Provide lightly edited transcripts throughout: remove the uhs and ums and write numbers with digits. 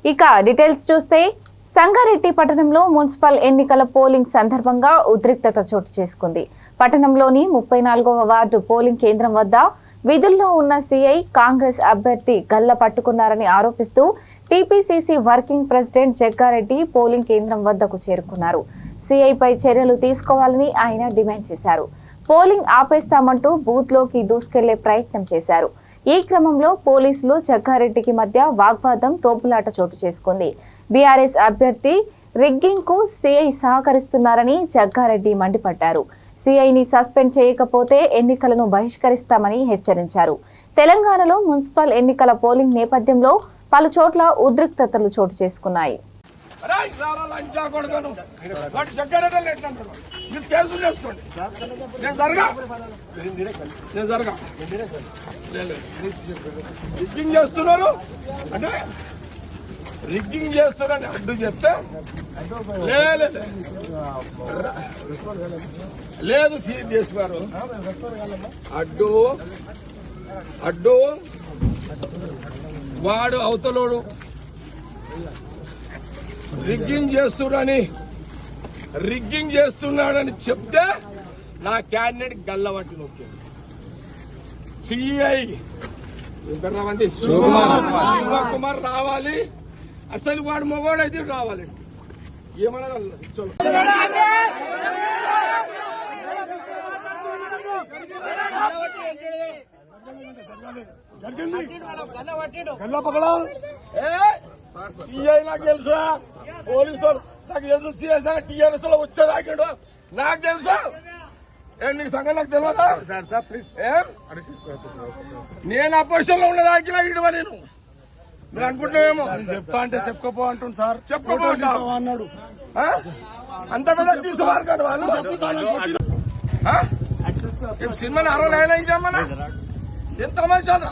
ఇక డీటెయిల్స్ చూస్తే సంగారెడ్డి పట్టణంలో మున్సిపల్ ఎన్నికల పోలింగ్ సందర్భంగా ఉద్రిక్తత చోటు చేసుకుంది. పట్టణంలోని 34వ వార్డు పోలింగ్ కేంద్రం వద్ద విధుల్లో ఉన్న సీఐ కాంగ్రెస్ అభ్యర్థి గల్ల పట్టుకున్నారని ఆరోపిస్తూ TPCC working president Jaggareddy polling కేంద్రం వద్దకు చేరుకున్నారు. సీఐపై చర్యలు తీసుకోవాలని ఆయన డిమాండ్ చేశారు. పోలింగ్ ఆపేస్తామంటూ బూత్లోకి దూసుకెళ్లే ప్రయత్నం చేశారు. ఈ క్రమంలో పోలీసులు జగ్గారెడ్డికి మధ్య వాగ్వాదం తోపులాట చోటు చేసుకుంది. బీఆర్ఎస్ అభ్యర్థి రిగ్గింగ్ కు సీఐ సహకరిస్తున్నారని జగ్గారెడ్డి మండిపడ్డారు. సీఐని సస్పెండ్ చేయకపోతే ఎన్నికలను బహిష్కరిస్తామని హెచ్చరించారు. తెలంగాణలో మున్సిపల్ ఎన్నికల పోలింగ్ నేపథ్యంలో పలు చోట్ల ఉద్రిక్తతలు చోటు చేసుకున్నాయి. రిగ్గింగ్ చేస్తున్నారని అడ్డు చెప్తే లేదు సీఎస్ గారు అడ్డు వాడు అవతలోడు రిగ్గింగ్ చేస్తున్నాడని చెప్తే నా క్యాండిడేట్ గల్లబట్టి నొక్కింది. సిఐ శివకుమార్ రావాలి. అసలు వాడు మగవాడైతే రావాలి. ఏమన్నా సిఐ నాకు తెలుసా, పోలీసు నాకు తెలుసు, సిఐ టీఆర్ఎస్ లో వచ్చేదాకాడు నాకు తెలుసా. నీకు సంగతి నాకు తెలియదా? నేను అపోజిషన్ లో ఉన్నదాకి ఇటువ నేను మీరు అనుకుంటున్నామేమో. చెప్తా అంటే చెప్పుకోపో అంటుంది సార్. చెప్పుకోపో అన్నాడు. అంత పెద్ద తీసుకోవాలి కాదు వాళ్ళు. సినిమాని అరవైనా ఇదేమన్నా ఎంత మంచిదా.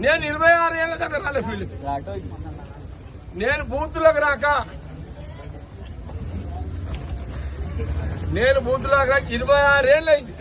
నేను 26 ఏళ్ళ కదా రాలే ఫీల్డ్కి. నేను బూత్లోకి రాక 26 ఏళ్ళు అయింది.